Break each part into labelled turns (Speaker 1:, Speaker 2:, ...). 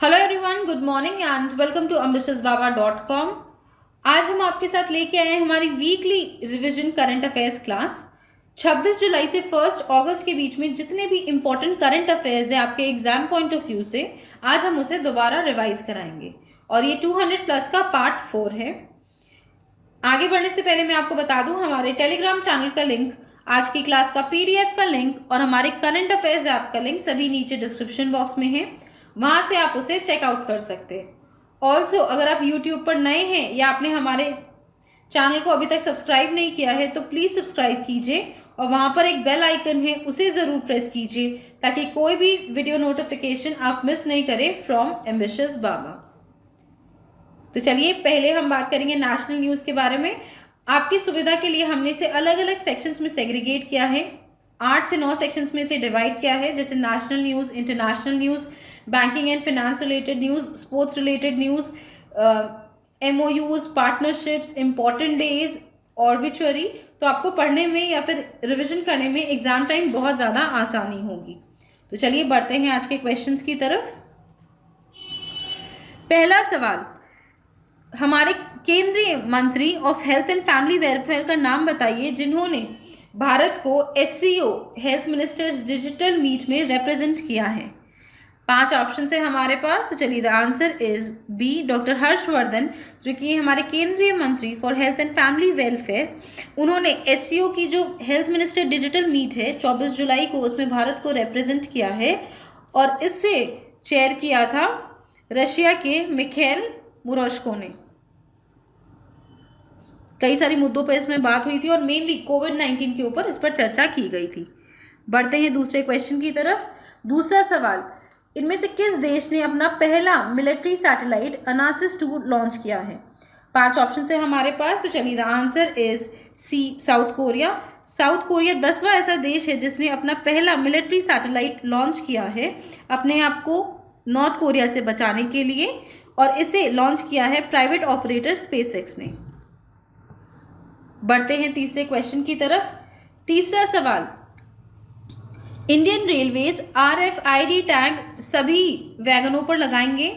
Speaker 1: Hello everyone, good morning and welcome to ambitiousbaba.com। आज हम आपके साथ लेके आए हैं हमारी weekly revision current affairs class. 26 जुलाई से 1 अगस्त के बीच में जितने भी इंपॉर्टेंट करंट अफेयर्स है आपके एग्जाम पॉइंट ऑफ व्यू से, आज हम उसे दोबारा रिवाइज कराएंगे और ये 200 प्लस का पार्ट 4 है। आगे बढ़ने से पहले मैं आपको बता दूं, हमारे टेलीग्राम चैनल का लिंक, आज की क्लास का पीडीएफ का लिंक और हमारे करंट अफेयर्स ऐप का लिंक सभी नीचे डिस्क्रिप्शन बॉक्स में है। वहां से आप उसे चेकआउट कर सकते हैं। ऑल्सो अगर आप यूट्यूब पर नए हैं या आपने हमारे चैनल को अभी तक सब्सक्राइब नहीं किया है तो प्लीज़ सब्सक्राइब कीजिए और वहां पर एक बेल आइकन है, उसे ज़रूर प्रेस कीजिए ताकि कोई भी वीडियो नोटिफिकेशन आप मिस नहीं करें फ्रॉम एम्बिशियस बाबा। तो चलिए पहले हम बात करेंगे नेशनल न्यूज़ के बारे में। आपकी सुविधा के लिए हमने इसे अलग अलग सेक्शंस में सेग्रीगेट किया है, 8 से 9 सेक्शंस में इसे डिवाइड किया है, जैसे national news, international news, banking and finance related news, sports related news, MOUs, partnerships, important days, obituary. तो आपको पढ़ने में या फिर रिविजन करने में एग्जाम टाइम बहुत ज़्यादा आसानी होगी। तो चलिए बढ़ते हैं आज के क्वेश्चंस की तरफ। पहला सवाल, हमारे केंद्रीय मंत्री of health and family welfare का नाम बताइए जिन्होंने भारत को SCO health ministers digital meet में रिप्रेजेंट किया है। 5 ऑप्शन है हमारे पास। तो चलिए the answer is B, doctor Harshvardhan, जो कि हमारे केंद्रीय मंत्री for health and family welfare. उन्होंने SCO की जो हेल्थ मिनिस्टर डिजिटल मीट है 24 जुलाई को, उसमें भारत को रिप्रेजेंट किया है और इससे चेयर किया था रशिया के मिखेल मुरोशको ने। कई सारी मुद्दों पर इसमें बात हुई थी और मेनली कोविड-19 के ऊपर इस पर चर्चा की गई थी। बढ़ते हैं दूसरे क्वेश्चन की तरफ। दूसरा सवाल, इनमें से किस देश ने अपना पहला मिलिट्री सैटेलाइट अनासिस 2 लॉन्च किया है। 5 ऑप्शन है हमारे पास। तो चलिए the answer is C, South Korea. South Korea 10वां ऐसा देश है जिसने अपना पहला मिलिट्री सैटेलाइट लॉन्च किया है अपने आप को नॉर्थ कोरिया से बचाने के लिए, और इसे लॉन्च किया है प्राइवेट ऑपरेटर स्पेसएक्स ने। बढ़ते हैं तीसरे क्वेश्चन की तरफ। तीसरा सवाल, इंडियन रेलवेज RFID टैग सभी वैगनों पर लगाएंगे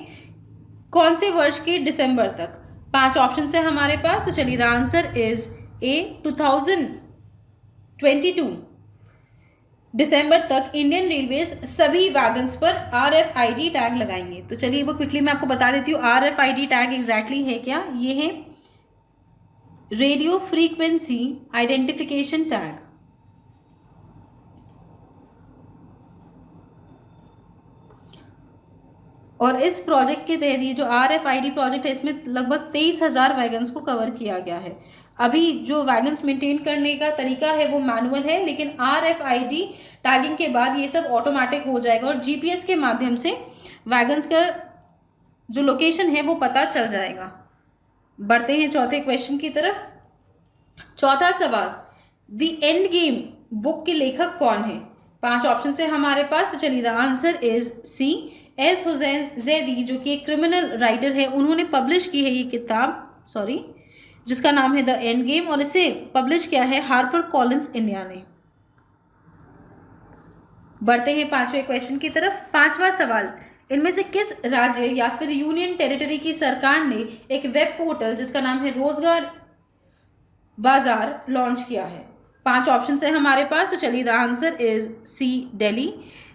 Speaker 1: कौन से वर्ष के दिसंबर तक। 5 ऑप्शन है हमारे पास। तो चलिए द आंसर इज ए, 2022 दिसंबर तक इंडियन रेलवेज सभी वैगन्स पर RFID टैग लगाएंगे। तो चलिए वो क्विकली मैं आपको बता देती हूँ RFID टैग एग्जैक्टली है क्या। ये है रेडियो फ्रीक्वेंसी आइडेंटिफिकेशन टैग। और इस प्रोजेक्ट के तहत ये जो RFID प्रोजेक्ट है इसमें लगभग 23,000 वैगन्स को कवर किया गया है। अभी जो वैगन्स मेंटेन करने का तरीका है वो मैनुअल है, लेकिन RFID टैगिंग के बाद ये सब ऑटोमेटिक हो जाएगा और GPS के माध्यम से वैगन्स का जो लोकेशन है वो पता चल जाएगा। बढ़ते हैं चौथे क्वेश्चन की तरफ। चौथा सवाल, द एंड गेम बुक के लेखक कौन है। 5 ऑप्शन है हमारे पास। तो चलिए the answer is C, S Hussain Zaidi, जो कि एक क्रिमिनल राइटर है। उन्होंने पब्लिश की है ये किताब, जिसका नाम है द एंड गेम, और इसे पब्लिश किया है हार्पर कॉलिंस इंडिया ने। बढ़ते हैं 5वें क्वेश्चन की तरफ। 5वां सवाल, इनमें से किस राज्य या फिर यूनियन टेरिटरी की सरकार ने एक वेब पोर्टल जिसका नाम है रोजगार बाजार लॉन्च किया है। 5 ऑप्शन है हमारे पास। तो चलिए the answer is C, Delhi.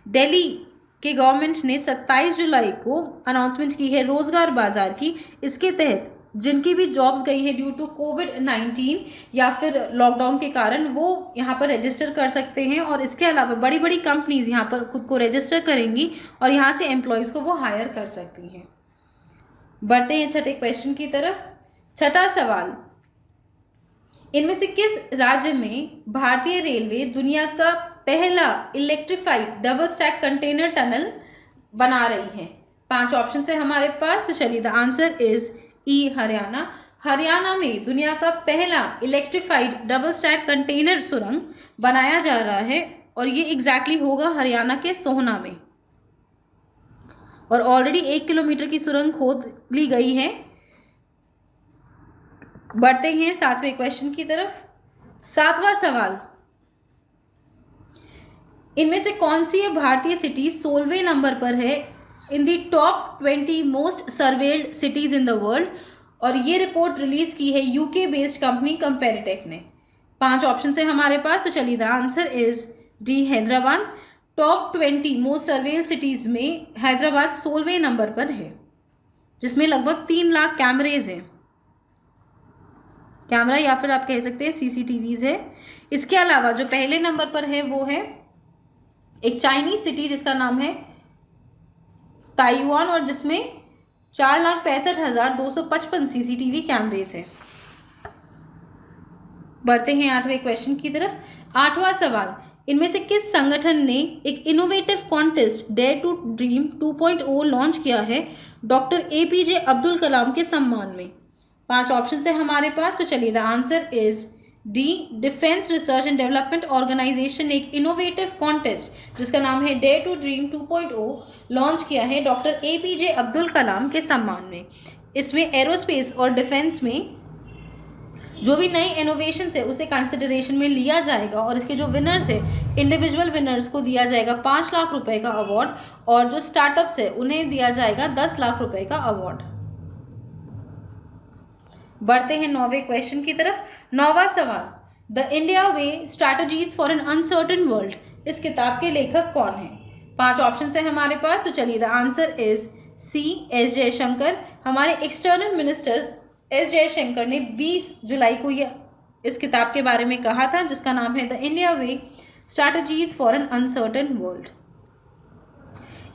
Speaker 1: Delhi के गवर्नमेंट ने 27 जुलाई को अनाउंसमेंट की है रोजगार बाजार की। इसके तहत जिनकी भी जॉब्स गई है ड्यू टू कोविड-19 या फिर लॉकडाउन के कारण, वो यहाँ पर रजिस्टर कर सकते हैं और इसके अलावा बड़ी बड़ी कंपनीज यहाँ पर खुद को रजिस्टर करेंगी और यहाँ से एम्प्लॉयज़ को वो हायर कर सकती हैं। बढ़ते हैं छठे क्वेश्चन की तरफ। छठा सवाल, इनमें से किस राज्य में भारतीय रेलवे दुनिया का पहला electrified double stack container tunnel बना रही है। 5 ऑप्शन है हमारे पास। तो चलिए द आंसर इज ई, हरियाणा। हरियाणा में दुनिया का पहला इलेक्ट्रिफाइड डबल स्टैक कंटेनर सुरंग बनाया जा रहा है और ये एग्जैक्टली होगा हरियाणा के सोहना में, और ऑलरेडी 1 किलोमीटर की सुरंग खोद ली गई है। बढ़ते हैं 7वें क्वेश्चन की तरफ। 7वां सवाल, इनमें से कौन सी भारतीय सिटी 16वें नंबर पर है in the top 20 most surveilled cities in the world, और ये रिपोर्ट रिलीज की है यूके बेस्ड कंपनी कंपेरेटेक ने। 5 ऑप्शन है हमारे पास, तो चलिए the answer is D Hyderabad. Top 20 most surveilled cities में हैदराबाद 16वें नंबर पर है, जिसमें लगभग 3 लाख कैमरेज हैं, कैमरा या फिर आप कह सकते हैं सीसीटीवीज है। इसके अलावा जो पहले नंबर पर है वो है एक चाइनीज सिटी जिसका नाम है ताइवान, और जिसमें 4,65,255 सीसीटीवी कैमरेज है। बढ़ते हैं 8वें क्वेश्चन की तरफ। 8वां सवाल, इनमें से किस संगठन ने एक innovative contest dare to dream 2.0 launch किया है डॉक्टर एपीजे अब्दुल कलाम के सम्मान में? 5 ऑप्शन है हमारे पास, तो चलिए the answer is D defence research and development organisation ने एक इनोवेटिव कॉन्टेस्ट जिसका नाम है डेयर टू ड्रीम 2.0 लॉन्च किया है डॉक्टर एपीजे अब्दुल कलाम के सम्मान में। इसमें एरोस्पेस और डिफेंस में जो भी नई इनोवेशन है उसे कंसिडरेशन में लिया जाएगा, और इसके जो विनर्स है इंडिविजुअल विनर्स को दिया जाएगा 5 लाख रुपए का अवार्ड, और जो स्टार्टअप्स है उन्हें दिया जाएगा 10 लाख रुपए का अवार्ड। बढ़ते हैं 9वें क्वेश्चन की तरफ। 9वां सवाल, the India way strategies for an uncertain world, इस किताब के लेखक कौन हैं? 5 ऑप्शन है हमारे पास, तो चलिए the answer is C S Jaishankar. हमारे एक्सटर्नल मिनिस्टर एस जयशंकर ने 20 जुलाई को ये इस किताब के बारे में कहा था, जिसका नाम है the India way strategies for an uncertain world.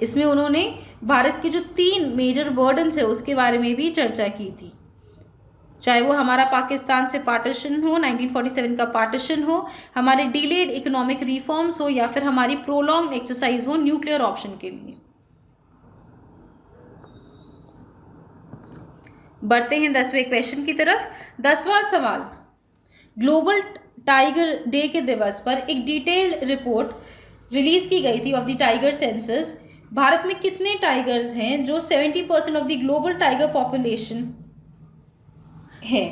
Speaker 1: इसमें उन्होंने भारत के जो 3 मेजर बर्डन्स है उसके बारे में भी चर्चा की थी, चाहे वो हमारा पाकिस्तान से पार्टीशन हो, 1947 का पार्टीशन हो, हमारे डिलेड इकोनॉमिक रिफॉर्म्स हो, या फिर हमारी प्रोलॉन्ग एक्सरसाइज हो न्यूक्लियर ऑप्शन के लिए। बढ़ते हैं 10वें क्वेश्चन की तरफ। 10वां सवाल, ग्लोबल टाइगर डे के दिवस पर एक डिटेल्ड रिपोर्ट रिलीज की गई थी of the tiger census. Bharat में कितने टाइगर्स हैं जो 70% of the global tiger population है?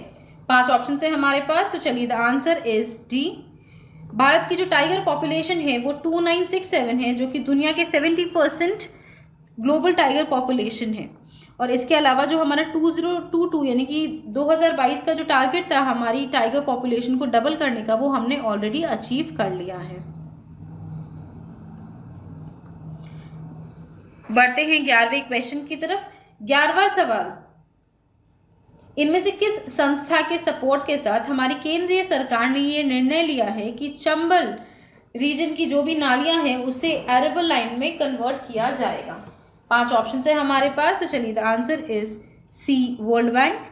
Speaker 1: 5 ऑप्शन है हमारे पास, तो चलिए the answer is D. Bharat की जो टाइगर पॉपुलेशन है वो 2967 है, जो कि दुनिया के 70% ग्लोबल टाइगर पॉपुलेशन है। और इसके अलावा जो हमारा 2022 यानी कि 2022 का जो टारगेट था हमारी टाइगर पॉपुलेशन को डबल करने का, वो हमने ऑलरेडी अचीव कर लिया है। बढ़ते हैं 11वें क्वेश्चन की तरफ। 11वां सवाल, इनमें से किस संस्था के सपोर्ट के साथ हमारी केंद्रीय सरकार ने ये निर्णय लिया है कि चंबल रीजन की जो भी नालियां हैं उसे एरेबल लाइन में कन्वर्ट किया जाएगा? 5 ऑप्शन है हमारे पास, तो चलिए the answer is C world bank.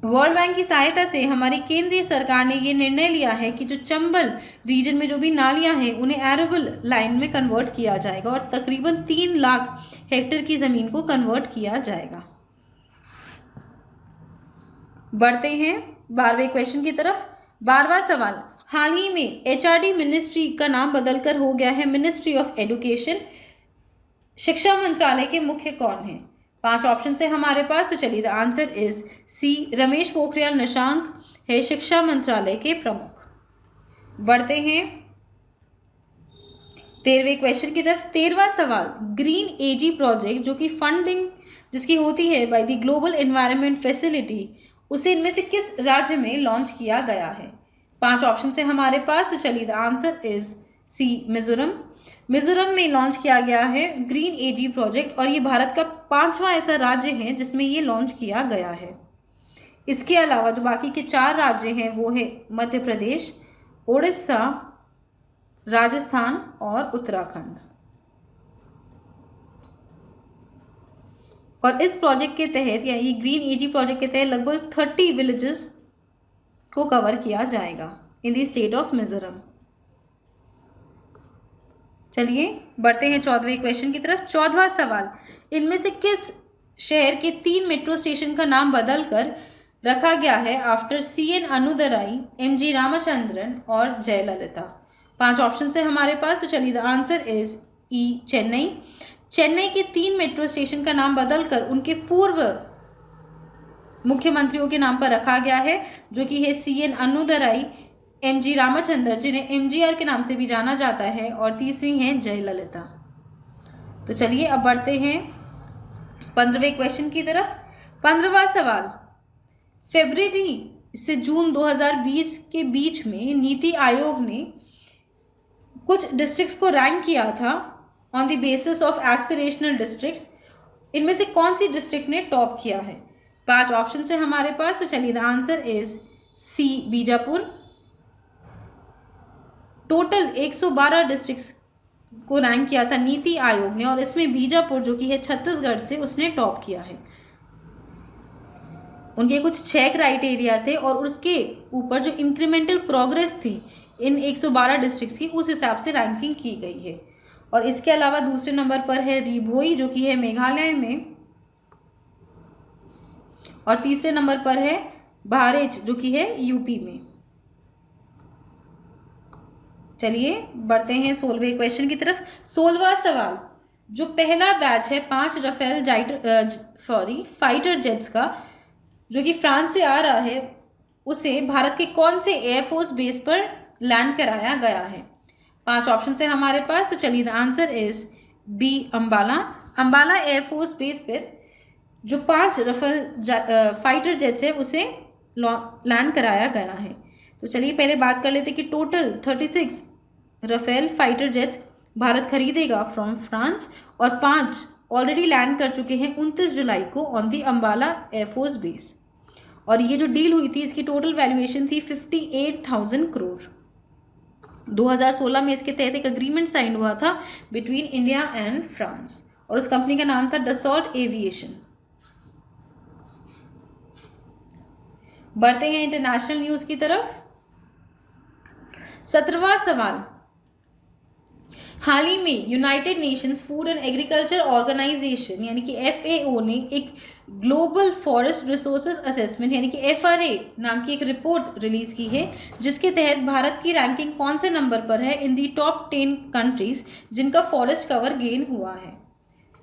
Speaker 1: World bank की सहायता से हमारी केंद्रीय सरकार ने ये निर्णय लिया है कि जो चंबल रीजन में जो भी नालियां हैं उन्हें एरेबल लाइन में कन्वर्ट किया जाएगा, और तकरीबन 3 लाख हेक्टेयर की ज़मीन को कन्वर्ट किया जाएगा। बढ़ते हैं 12वें क्वेश्चन की तरफ। 12वां सवाल, हाल ही में एचआरडी मिनिस्ट्री का नाम बदलकर हो गया है मिनिस्ट्री ऑफ एजुकेशन। शिक्षा मंत्रालय के मुख्य कौन हैं? 5 ऑप्शन है हमारे पास, तो चलिए the answer is C Ramesh Pokhriyal Nishank है शिक्षा मंत्रालय के प्रमुख। बढ़ते हैं 13वें क्वेश्चन की तरफ। 13वां सवाल, ग्रीन एजी प्रोजेक्ट जो कि फंडिंग जिसकी होती है by the global environment facility, उसे इनमें से किस राज्य में लॉन्च किया गया है? 5 ऑप्शन है हमारे पास, तो चलिए the answer is C Mizoram. Mizoram में लॉन्च किया गया है ग्रीन एजी प्रोजेक्ट, और ये भारत का 5वां ऐसा राज्य है जिसमें ये लॉन्च किया गया है। इसके अलावा जो बाकी के 4 राज्य हैं वो है मध्य प्रदेश, उड़ीसा, राजस्थान और उत्तराखंड। और इस प्रोजेक्ट के तहत या ये ग्रीन एजी प्रोजेक्ट के तहत लगभग 30 विलेजेस को कवर किया जाएगा in the state of Mizoram. चलिए बढ़ते हैं 14वें क्वेश्चन की तरफ। 14वां सवाल, इनमें से किस शहर के 3 मेट्रो स्टेशन का नाम बदलकर रखा गया है आफ्टर CN अनुदराई, MG रामचंद्रन और जयललिता? 5 ऑप्शन है हमारे पास, तो चलिए द आंसर इज ई चेन्नई। चेन्नई के 3 मेट्रो स्टेशन का नाम बदलकर उनके पूर्व मुख्यमंत्रियों के नाम पर रखा गया है, जो कि है CN अनुदराई, MG रामचंद्र जिन्हें MGR के नाम से भी जाना जाता है, और तीसरी हैं जयललिता। तो चलिए अब बढ़ते हैं 15वें क्वेश्चन की तरफ। 15वां सवाल, फरवरी से जून 2020 के बीच में नीति आयोग ने कुछ डिस्ट्रिक्ट्स को रैंक किया था on the basis of aspirational districts. इनमें से कौन सी डिस्ट्रिक्ट ने टॉप किया है? 5 ऑप्शन है हमारे पास, तो चलिए the answer is C Bijapur. Total 112 districts को रैंक किया था नीति आयोग ने और इसमें बीजापुर जो कि है छत्तीसगढ़ से, उसने टॉप किया है। उनके कुछ 6 क्राइटेरिया थे और उसके ऊपर जो इंक्रीमेंटल प्रोग्रेस थी इन 112 डिस्ट्रिक्ट्स की, उस हिसाब से रैंकिंग की गई है। और इसके अलावा दूसरे नंबर पर है रिभोई जो कि है मेघालय में, और तीसरे नंबर पर है बहराइच जो कि है यूपी में। चलिए बढ़ते हैं 16वें क्वेश्चन की तरफ। 16वां सवाल, जो पहला बैच है 5 राफेल फाइटर जेट्स का जो कि फ्रांस से आ रहा है, उसे भारत के कौन से एयरफोर्स बेस पर लैंड कराया गया है? 5 ऑप्शन है हमारे पास, तो चलिए the answer is B Ambala. Ambala air force base पर जो 5 राफेल फाइटर जेट्स है उसे लैंड कराया गया है। तो चलिए पहले बात कर लेते कि total 36 Rafale fighter jets Bharat खरीदेगा फ्रॉम फ्रांस और 5 ऑलरेडी लैंड कर चुके हैं 29 जुलाई को on the Ambala air force base. और ये जो डील हुई थी इसकी टोटल वैल्यूएशन थी 58,000 करोड़। 2016 में इसके तहत एक अग्रीमेंट साइन हुआ था बिटवीन इंडिया एंड फ्रांस और उस कंपनी का नाम था डसॉल्ट एविएशन। बढ़ते हैं इंटरनेशनल न्यूज की तरफ। 17वां सवाल, हाल ही में United Nations food and agriculture organisation यानी कि FAO ने एक ग्लोबल फॉरेस्ट रिसोर्सेज असेसमेंट यानी कि FRA नाम की एक रिपोर्ट रिलीज की है, जिसके तहत भारत की रैंकिंग कौन से नंबर पर है इन दी टॉप 10 कंट्रीज जिनका फॉरेस्ट कवर गेन हुआ है?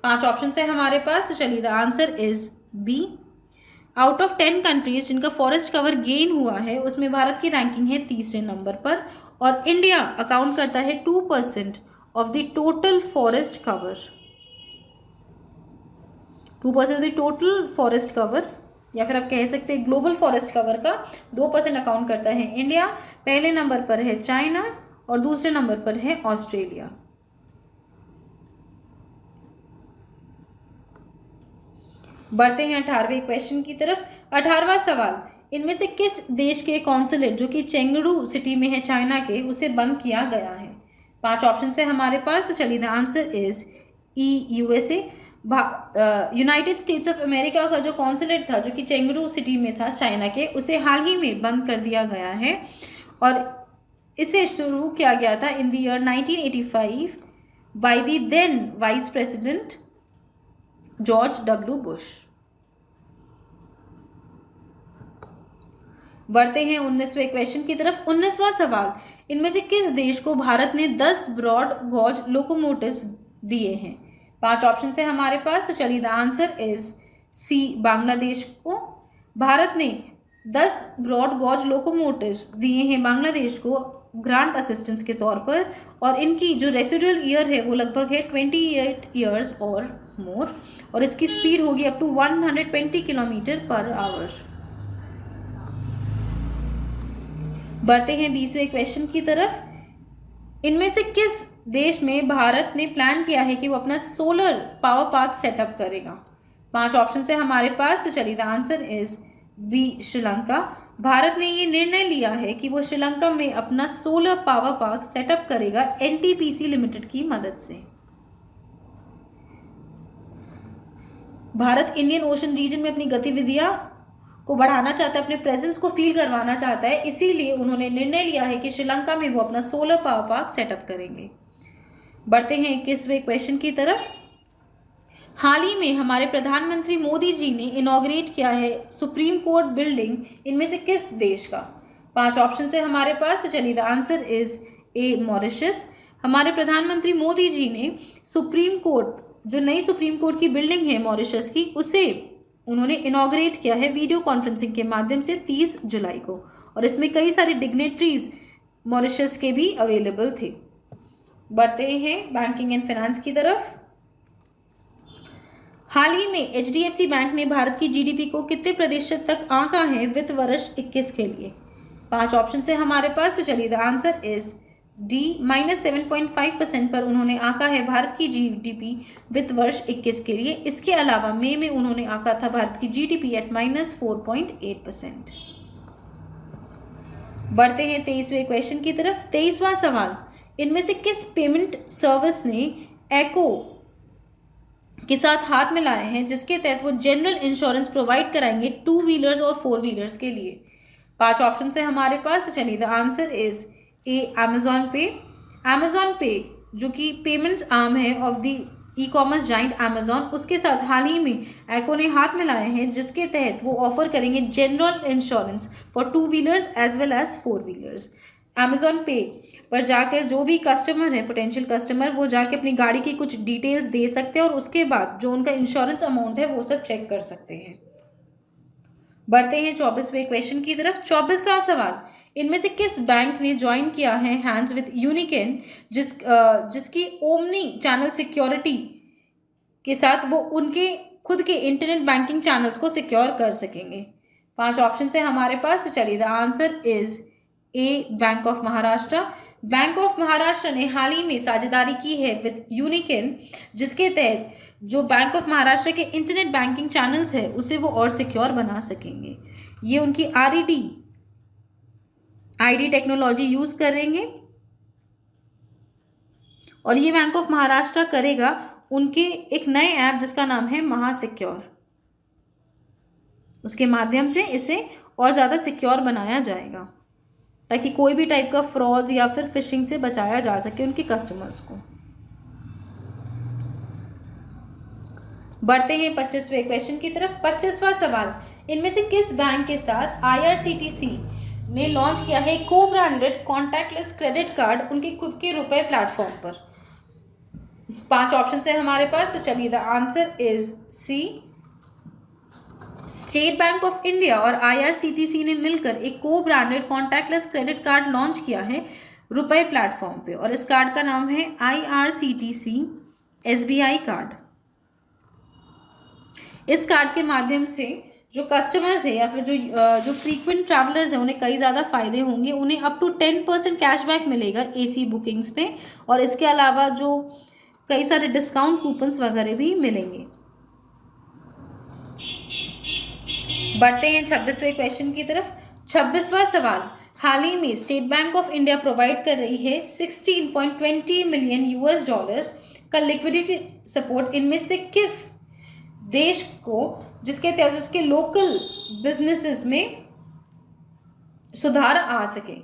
Speaker 1: 5 ऑप्शन है हमारे पास, तो चलिए the answer is B. Out of 10 countries जिनका फॉरेस्ट कवर गेन हुआ है उसमें भारत की रैंकिंग है तीसरे नंबर पर और इंडिया अकाउंट करता है 2% of the total forest cover. 2% of the total forest cover या फिर आप कह सकते हैं ग्लोबल फॉरेस्ट कवर का 2% अकाउंट करता है इंडिया। पहले नंबर पर है चाइना और दूसरे नंबर पर है ऑस्ट्रेलिया। बढ़ते हैं 18वें क्वेश्चन की तरफ। 18वां सवाल, इनमें से किस देश के कॉन्सुलेट जो कि चेंगडू सिटी में है चाइना के, उसे बंद किया गया है? 5 ऑप्शन है हमारे पास, तो चलिए the answer is E USA। United states of America का जो कॉन्सुलेट था जो कि चेंगडू सिटी में था चाइना के, उसे हाल ही में बंद कर दिया गया है और इसे शुरू किया गया था in the year 1985 by the then vice president George W. Bush. बढ़ते हैं 19वें क्वेश्चन की तरफ। 19वां सवाल, इनमें से किस देश को भारत ने 10 ब्रॉड गॉज लोकोमोटिव्स दिए हैं? 5 ऑप्शन है हमारे पास, तो चलिए the answer is C Bangladesh को। भारत ने 10 ब्रॉड गॉज लोकोमोटिव्स दिए हैं बांग्लादेश को ग्रांट असिस्टेंस के तौर पर और इनकी जो रेसिडुअल ईयर है वो लगभग है 28 ईयर्स और मोर और इसकी स्पीड होगी up to 120 kilometre per hour. बढ़ते हैं 20वें क्वेश्चन की तरफ। इनमें से किस देश में भारत ने प्लान किया है कि वो अपना सोलर पावर पार्क सेटअप करेगा? 5 ऑप्शन है हमारे पास, तो चलिए the answer is B Sri Lanka. Bharat ने ये निर्णय लिया है कि वो श्रीलंका में अपना सोलर पावर पार्क सेटअप करेगा NTPC लिमिटेड की मदद से। भारत इंडियन ओशन रीजन में अपनी गतिविधियां को बढ़ाना चाहता है, अपने प्रेजेंस को फील करवाना चाहता है, इसीलिए उन्होंने निर्णय लिया है कि श्रीलंका में वो अपना सोलर पावर पार्क सेटअप करेंगे। बढ़ते हैं 21वें क्वेश्चन की तरफ। हाल ही में हमारे प्रधानमंत्री मोदी जी ने इनॉग्रेट किया है सुप्रीम कोर्ट बिल्डिंग, इनमें से किस देश का? 5 ऑप्शन है हमारे पास, तो चलिए the answer is A Mauritius. हमारे प्रधानमंत्री मोदी जी ने सुप्रीम कोर्ट, जो नई सुप्रीम कोर्ट की बिल्डिंग है मॉरिशस की, उसे उन्होंने इनॉग्रेट किया है वीडियो कॉन्फ्रेंसिंग के माध्यम से 30 जुलाई को और इसमें कई सारे डिग्नेटरीज मॉरिशस के भी अवेलेबल थे। बढ़ते हैं बैंकिंग एंड फाइनेंस की तरफ। हाल ही में HDFC बैंक ने भारत की GDP को कितने प्रतिशत तक आंका है वित्त वर्ष 21 के लिए? 5 ऑप्शन है हमारे पास, तो चलिए द आंसर इज डी -7.5% पर उन्होंने आंका है भारत की GDP वित्त वर्ष 21 के लिए। इसके अलावा मई में उन्होंने आंका था भारत की GDP एट -4.8%। बढ़ते हैं 23वें क्वेश्चन की तरफ। 23वां सवाल, इनमें से किस पेमेंट सर्विस ने एको के साथ हाथ मिलाए हैं जिसके तहत वो जनरल इंश्योरेंस प्रोवाइड कराएंगे 2 व्हीलर्स और 4 व्हीलर्स के लिए? 5 ऑप्शन है हमारे पास, तो चलिए the answer is A Amazon Pay. Amazon Pay जो कि पेमेंट्स आर्म है of the e-commerce giant Amazon, उसके साथ हाल ही में एको ने हाथ मिलाए हैं जिसके तहत वो ऑफर करेंगे general insurance for 2 wheelers as well as 4 wheelers. Amazon Pay पर जाकर जो भी कस्टमर है, पोटेंशियल कस्टमर, वो जाके अपनी गाड़ी की कुछ डिटेल्स दे सकते हैं और उसके बाद जो उनका इंश्योरेंस अमाउंट है वो सब चेक कर सकते हैं। बढ़ते हैं 24वें क्वेश्चन की तरफ। 24वां सवाल, इनमें से किस बैंक ने ज्वाइन किया है हैंड्स विद यूनिकेन जिसकी ओमनी चैनल सिक्योरिटी के साथ वो उनके खुद के इंटरनेट बैंकिंग चैनल्स को सिक्योर कर सकेंगे? 5 ऑप्शन है हमारे पास, तो चलिए the answer is A bank of Maharashtra. Bank of Maharashtra ने हाल ही में साझेदारी की है विद यूनिकेन जिसके तहत जो बैंक ऑफ महाराष्ट्र के इंटरनेट बैंकिंग चैनल्स है उसे वो और सिक्योर बना सकेंगे। ये उनकी आईडी टेक्नोलॉजी यूज करेंगे और ये बैंक ऑफ महाराष्ट्र करेगा उनके एक नए ऐप जिसका नाम है महासिक्योर। उसके माध्यम से इसे और ज़्यादा सिक्योर बनाया जाएगा ताकि कोई भी टाइप का फ्रॉड या फिर फिशिंग से बचाया जा सके उनके कस्टमर्स को। बढ़ते हैं 25वें क्वेश्चन की तरफ। 25वां सवाल, इनमें से किस बैंक के साथ IRCTC ने लॉन्च किया है को ब्रांडेड कॉन्टैक्टलेस क्रेडिट कार्ड उनके खुद के रुपए प्लेटफॉर्म पर? 5 ऑप्शन है हमारे पास, तो चलिए the answer is C. State bank of India और IRCTC ने मिलकर एक को branded contactless credit card launch किया है रुपए प्लेटफॉर्म पे और इस कार्ड का नाम है IRCTC SBI कार्ड। इस कार्ड के माध्यम से जो कस्टमर्स है या फिर जो फ्रीक्वेंट ट्रैवलर्स हैं उन्हें कई ज़्यादा फायदे होंगे। उन्हें अप टू 10% कैशबैक मिलेगा AC बुकिंग्स पे और इसके अलावा जो कई सारे डिस्काउंट कूपन्स वगैरह भी मिलेंगे। बढ़ते हैं 26वें क्वेश्चन की तरफ। 26वां सवाल, हाल ही में state bank of India provide कर रही है $16.20 मिलियन का लिक्विडिटी सपोर्ट इनमें से किस देश को जिसके तहत उसके लोकल बिजनेसेस में सुधार आ सके?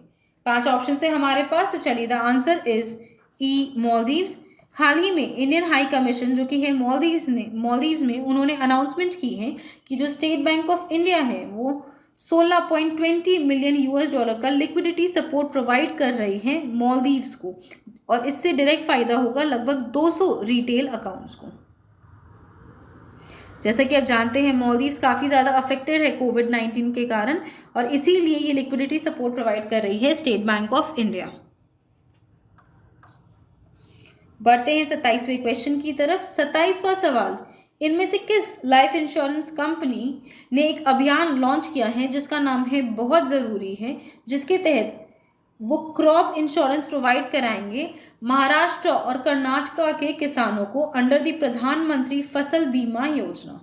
Speaker 1: 5 ऑप्शन है हमारे पास, तो चलिए the answer is E Maldives. हाल ही में इंडियन हाई कमीशन जो कि है मॉलदीव्स में उन्होंने अनाउंसमेंट की है कि जो स्टेट बैंक ऑफ इंडिया है वो $16.20 मिलियन का लिक्विडिटी सपोर्ट प्रोवाइड कर रही है मॉलदीव्स को और इससे डायरेक्ट फायदा होगा लगभग 200 रिटेल अकाउंट्स को। जैसा कि आप जानते हैं मॉलदीव्स काफ़ी ज़्यादा अफेक्टेड है कोविड-19 के कारण और इसीलिए ये लिक्विडिटी सपोर्ट प्रोवाइड कर रही है स्टेट बैंक ऑफ इंडिया। बढ़ते हैं 27वें क्वेश्चन की तरफ। 27वां सवाल, इनमें से किस लाइफ इंश्योरेंस कंपनी ने एक अभियान लॉन्च किया है जिसका नाम है बहुत ज़रूरी है, जिसके तहत वो क्रॉप इंश्योरेंस प्रोवाइड कराएंगे महाराष्ट्र और कर्नाटक के किसानों को अंडर द प्रधानमंत्री फसल बीमा योजना?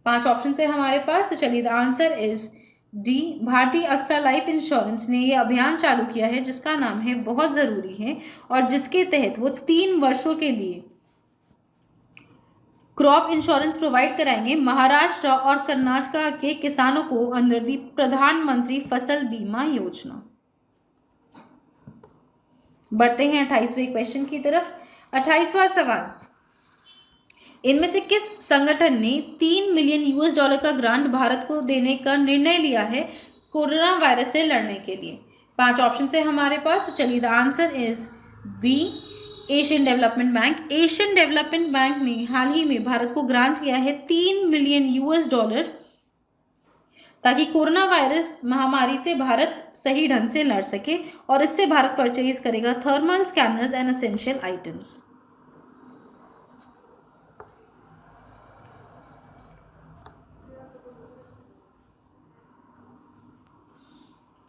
Speaker 1: 5 ऑप्शन है हमारे पास, तो चलिए द आंसर इज डी। भारतीय अक्सा लाइफ इंश्योरेंस ने यह अभियान चालू किया है जिसका नाम है बहुत ज़रूरी है और जिसके तहत वो 3 वर्षों के लिए क्रॉप इंश्योरेंस प्रोवाइड कराएंगे महाराष्ट्र और कर्नाटक के किसानों को अंडर द प्रधानमंत्री फसल बीमा योजना। बढ़ते हैं 28वें क्वेश्चन की तरफ। 28वां सवाल, इनमें से किस संगठन ने $3 मिलियन का ग्रांट भारत को देने का निर्णय लिया है कोरोना वायरस से लड़ने के लिए? 5 ऑप्शन है हमारे पास, तो चलिए the answer is B Asian development bank. Asian development bank ने हाल ही में भारत को ग्रांट किया है $3 मिलियन ताकि कोरोना वायरस महामारी से भारत सही ढंग से लड़ सके और इससे भारत परचेज करेगा thermal scanners and essential items.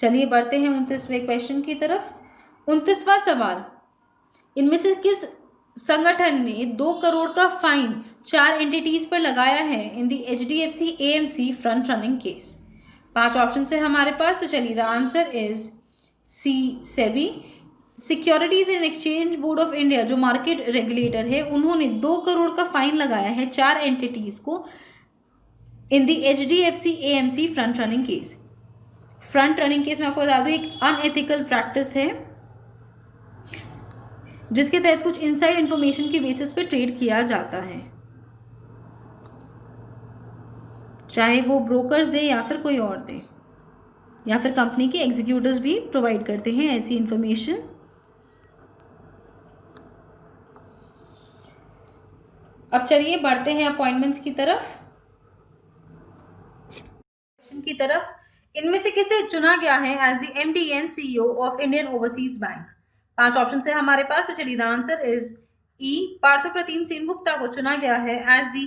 Speaker 1: चलिए बढ़ते हैं 29वें क्वेश्चन की तरफ। 29वां सवाल, इनमें से किस संगठन ने 2 करोड़ का फाइन 4 एंटिटीज पर लगाया है in the HDFC AMC front running case? 5 option है हमारे पास, तो चलिए the answer is C, SEBI. Securities and exchange board of India जो मार्केट रेगुलेटर है, उन्होंने 2 करोड़ का फाइन लगाया है 4 एंटिटीज को इन the HDFC AMC front running case. Front running case में आपको बता दूं एक अनएथिकल प्रैक्टिस है जिसके तहत कुछ इनसाइड इंफॉर्मेशन की बेसिस पे ट्रेड किया जाता है, चाहे वो ब्रोकर्स दे या फिर कोई और दे, या फिर कंपनी के एग्जीक्यूटिव्स भी प्रोवाइड करते हैं ऐसी इंफॉर्मेशन। अब चलिए बढ़ते हैं अपॉइंटमेंट्स की तरफ। इनमें से किसे चुना गया है as the MD and CEO of Indian overseas bank? 5 option है हमारे पास, तो चलिए the answer is E, Partho Pratim Sengupta को चुना गया है as the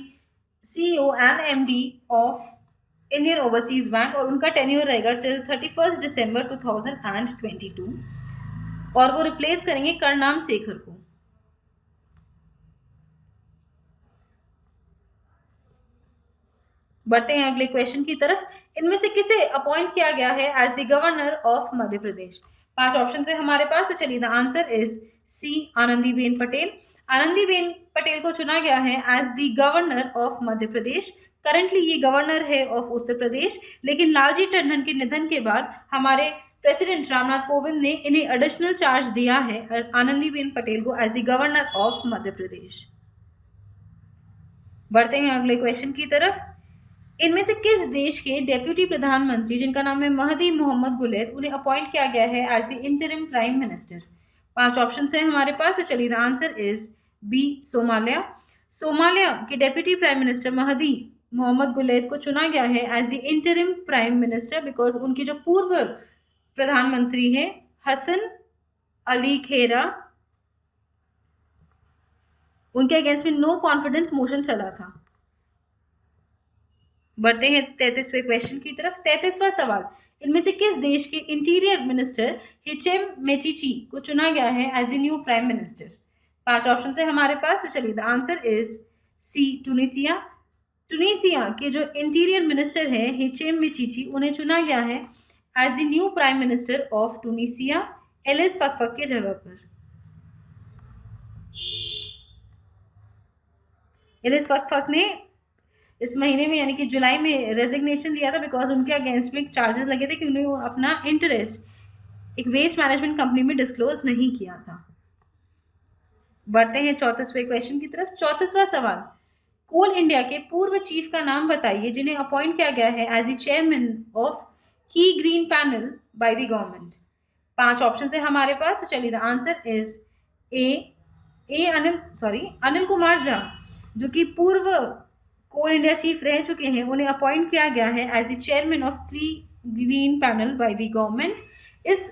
Speaker 1: CEO and MD of Indian overseas bank, और उनका टेन्योर रहेगा टिल 31 दिसंबर 2022, और वो रिप्लेस करेंगे करनाम शेखर को। बढ़ते हैं अगले क्वेश्चन की तरफ। इनमें से किसे अपॉइंट किया गया है as the governor of Madhya Pradesh? 5 option है हमारे पास, तो चलिए the answer is C, Anandiben Patel. Anandiben Patel को चुना गया है as the governor of Madhya Pradesh. Currently ये गवर्नर है ऑफ उत्तर प्रदेश, लेकिन लालजी टंडन के निधन के बाद हमारे प्रेसिडेंट रामनाथ कोविंद ने इन्हें एडिशनल चार्ज दिया है आनंदीबेन पटेल को as the governor of Madhya प्रदेश। बढ़ते हैं अगले क्वेश्चन की तरफ। इनमें से किस देश के डेप्यूटी प्रधानमंत्री जिनका नाम है महदी मोहम्मद गुलेद, उन्हें अपॉइंट किया गया है as the interim prime minister? 5 option है हमारे पास, तो चलिए the answer is B, Somalia. Somalia के deputy prime minister Mahdi Mohamed Guled को चुना गया है as the interim prime minister because उनके जो पूर्व प्रधानमंत्री है हसन अली खेरा, उनके अगेंस्ट में नो कॉन्फिडेंस मोशन चला था। बढ़ते हैं 33वें क्वेश्चन की तरफ। 33वां सवाल, इनमें से किस देश के इंटीरियर मिनिस्टर हिचेम मेचिची को चुना गया है as the new prime minister? 5 option है हमारे पास, तो चलिए the answer is C, Tunisia. Tunisia के जो इंटीरियर मिनिस्टर है हिचेम मेचिची, उन्हें चुना गया है as the new prime minister of Tunisia Elyes Fakhfakh के जगह पर। एलिस फकफक ने इस महीने में यानी कि जुलाई में रेजिग्नेशन दिया था बिकॉज उनके अगेंस्ट में चार्जेस लगे थे कि उन्हें अपना इंटरेस्ट एक वेस्ट मैनेजमेंट कंपनी में डिस्क्लोज नहीं किया था। बढ़ते हैं 34वें क्वेश्चन की तरफ। 34वां सवाल, कोल इंडिया के पूर्व चीफ का नाम बताइए जिन्हें अपॉइंट किया गया है एज द चेयरमैन ऑफ की green panel by the government? 5 option है हमारे पास, तो चलिए the answer is Anil Kumar Jha, जो कि पूर्व कोल इंडिया चीफ रह चुके हैं, उन्हें अपॉइंट किया गया है एज द चेयरमैन ऑफ की green panel by the government. इस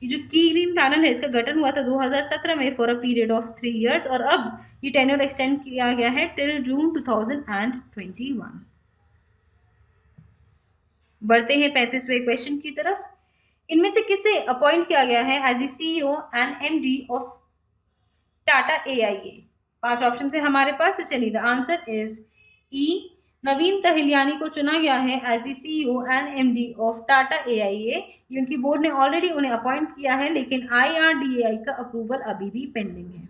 Speaker 1: जो की ग्रीन पैनल है इसका गठन हुआ था 2017 में for a period of 3 years, और अब ये टेन्योर एक्सटेंड किया गया है टिल जून 2021। बढ़ते हैं 35वें क्वेश्चन की तरफ। इनमें से किसे अपॉइंट किया गया है as the CEO and MD of Tata AIA? 5 option है हमारे पास, तो चलिए the answer is E, Naveen Tahilyani को चुना गया है as the CEO and MD of Tata AIA। उनकी बोर्ड ने ऑलरेडी उन्हें अपॉइंट किया है, लेकिन IRDAI का अप्रूवल अभी भी पेंडिंग है।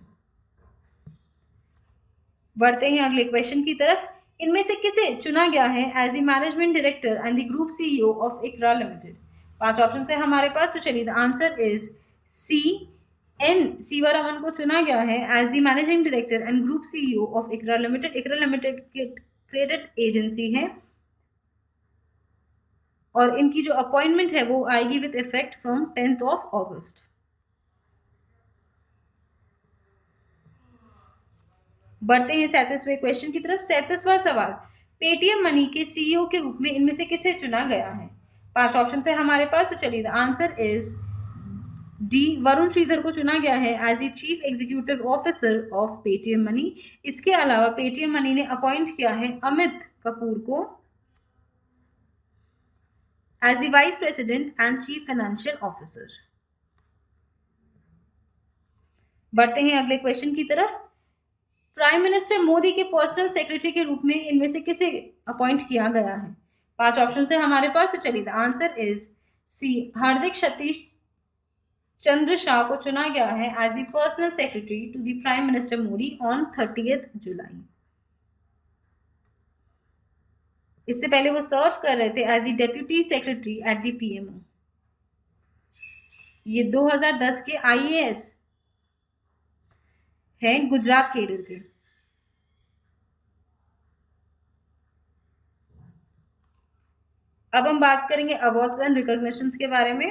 Speaker 1: बढ़ते हैं अगले क्वेश्चन की तरफ। इनमें से किसे चुना गया है as the management director and the group CEO of ICRA limited? 5 option है हमारे पास, तो चलिए the answer is C, N Sivaraman को चुना गया है as the managing director and group CEO of ICRA limited. ICRA limited credit agency है और इनकी जो अपॉइंटमेंट है वो आएगी with effect from 10th of August. बढ़ते हैं 37वें क्वेश्चन की तरफ। 37वां सवाल, पेटीएम मनी के CEO के रूप में इनमें से किसे चुना गया है? 5 ऑप्शन है हमारे पास, तो चलिए the answer is D, Varun Sridhar को चुना गया है as the chief executive officer of Paytm money. इसके अलावा पेटीएम मनी ने अपॉइंट किया है अमित कपूर को as the Vice President and Chief Financial Officer. बढ़ते हैं अगले क्वेश्चन की तरफ। प्राइम मिनिस्टर मोदी के पर्सनल सेक्रेटरी के रूप में इनमें से किसे अपॉइंट किया गया है? 5 ऑप्शन है हमारे पास, तो चलिए the answer is C, Hardik Satish Chandra Shah को चुना गया है as the personal secretary to the prime minister Modi on 30 जुलाई। इससे पहले वो सर्व कर रहे थे as the deputy secretary at the PMO. ये 2010 के आईएएस हैं गुजरात केडर के। अब हम बात करेंगे अवार्ड्स एंड रिकॉग्निशंस के बारे में।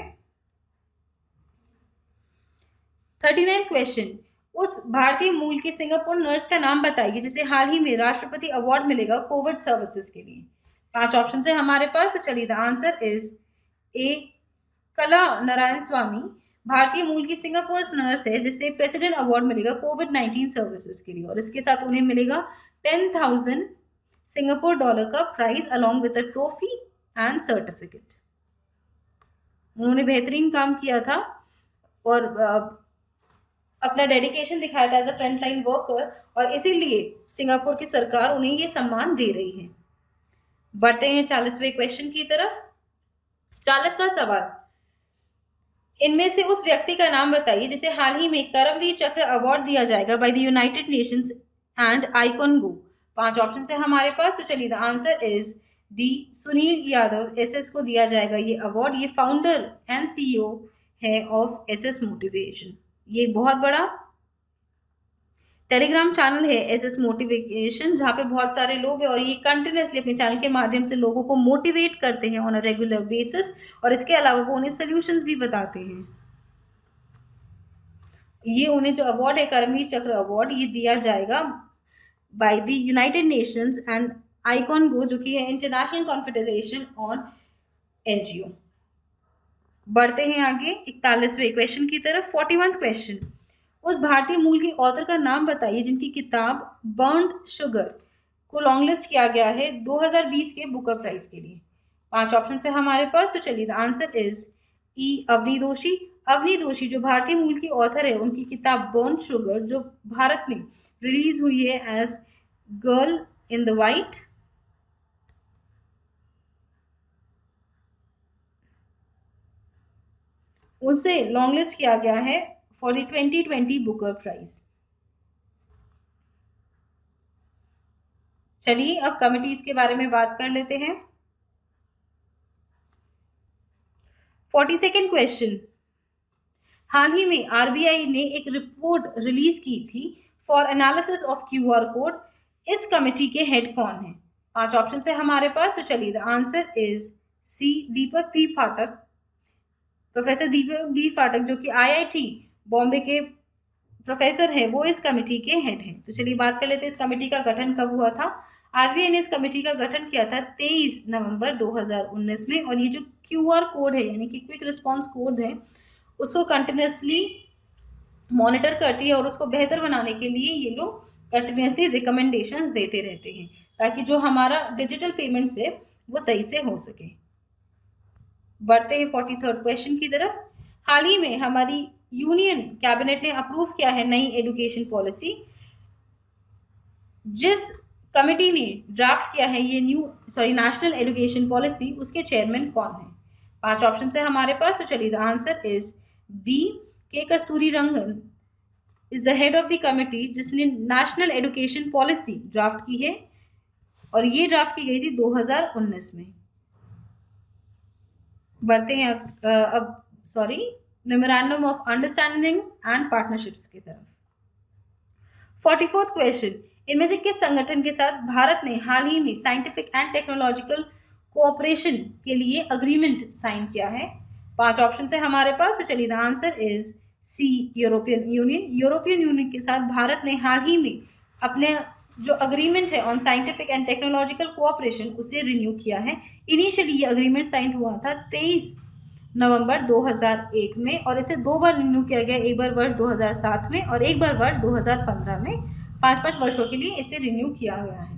Speaker 1: 39 क्वेश्चन, उस भारतीय मूल की सिंगापुर नर्स का नाम बताइए जिसे हाल ही में राष्ट्रपति अवार्ड मिलेगा कोविड सर्विसेज के लिए। 5 ऑप्शन है हमारे पास, तो चलिए द आंसर इज ए, कला नारायण स्वामी भारतीय मूल की सिंगापुर नर्स है जिसे प्रेसिडेंट अवार्ड मिलेगा कोविड-19 सर्विसेज के लिए, और इसके साथ उन्हें मिलेगा 10,000 सिंगापुर डॉलर का prize along with a trophy and certificate. उन्होंने बेहतरीन काम किया था और अपना डेडिकेशन दिखाया था as a front line worker, और इसीलिए सिंगापुर की सरकार उन्हें ये सम्मान दे रही है। बढ़ते हैं 40वें क्वेश्चन की तरफ। 40वां सवाल, इनमें से उस व्यक्ति का नाम बताइए जिसे हाल ही में करमवीर चक्र अवार्ड दिया जाएगा by the United Nations and icon go. 5 option है हमारे पास, तो चलिए the answer is D, Sunil Yadav SS को दिया जाएगा ये अवार्ड। ये फाउंडर एंड सीईओ है ऑफ एसएस मोटिवेशन। ये बहुत बड़ा टेलीग्राम चैनल है एसएस मोटिवेशन, जहाँ पे बहुत सारे लोग हैं और ये कंटिन्यूसली अपने चैनल के माध्यम से लोगों को मोटिवेट करते हैं ऑन अ रेगुलर बेसिस, और इसके अलावा वो उन्हें सोल्यूशंस भी बताते हैं। ये उन्हें जो अवार्ड है करमवीर चक्र अवार्ड, ये दिया जाएगा by the United Nations and iCONGO, जो कि है इंटरनेशनल कॉन्फेडरेशन ऑन एनजीओ। बढ़ते हैं आगे 41वें क्वेश्चन की तरफ। 41वां क्वेश्चन, उस भारतीय मूल की ऑथर का नाम बताइए जिनकी किताब बर्न्ड शुगर को लॉन्ग लिस्ट किया गया है 2020 के बुकर प्राइज के लिए। 5 ऑप्शन है हमारे पास, तो चलिए द आंसर इज ई, अवनी दोषी। अवनी दोषी जो भारतीय मूल की ऑथर है, उनकी किताब बर्न्ड शुगर जो भारत में रिलीज हुई है as girl in the white, उनसे लॉन्ग लिस्ट किया गया है फॉर द 2020 बुकर प्राइज। चलिए अब कमिटीज के बारे में बात कर लेते हैं। 42nd क्वेश्चन, हाल ही में आरबीआई ने एक रिपोर्ट रिलीज की थी for analysis of QR code. इस कमेटी के हेड कौन है? 5 ऑप्शन है हमारे पास, तो चलिए the answer is C, Deepak B Phatak. Professor Deepak B Phatak जो कि आईआईटी बॉम्बे के प्रोफेसर है, वो इस कमेटी के हेड हैं। तो चलिए बात कर लेते हैं इस कमेटी का गठन कब हुआ था। आरबीआई ने इस कमेटी का गठन किया था 23 नवंबर 2019 में, और ये जो क्यूआर कोड है यानी कि क्विक रिस्पॉन्स कोड है, उसको कंटिन्यूसली मॉनिटर करती है और उसको बेहतर बनाने के लिए ये लोग कंटिन्यूसली रिकमेंडेशंस देते रहते हैं ताकि जो हमारा डिजिटल पेमेंट्स है वो सही से हो सके। बढ़ते हैं 43rd क्वेश्चन की तरफ। हाल ही में हमारी यूनियन कैबिनेट ने अप्रूव किया है नई एजुकेशन पॉलिसी। जिस कमेटी ने ड्राफ्ट किया है ये नेशनल एजुकेशन पॉलिसी, उसके चेयरमैन कौन है? 5 ऑप्शन है हमारे पास, तो चलिए the answer is B, K Kasturirangan is the head of the committee जिसने नेशनल एजुकेशन पॉलिसी ड्राफ्ट की है, और ये ड्राफ्ट की गई थी 2019 में। बढ़ते हैं memorandum of understanding and partnerships की तरफ। 44th क्वेश्चन, इनमें से किस संगठन के साथ भारत ने हाल ही में साइंटिफिक एंड टेक्नोलॉजिकल कोऑपरेशन के लिए अग्रीमेंट साइन किया है? 5 ऑप्शन है हमारे पास, तो चलिए the answer is C, European Union. European Union के साथ भारत ने हाल ही में अपने जो अग्रीमेंट है on scientific and technological cooperation उसे रिन्यू किया है। इनिशियली ये अग्रीमेंट साइन हुआ था 23 नवंबर 2001 में, और इसे 2 बार रिन्यू किया गया, एक बार वर्ष 2007 में और एक बार वर्ष 2015 में। 5-5 वर्षों के लिए इसे रिन्यू किया गया है।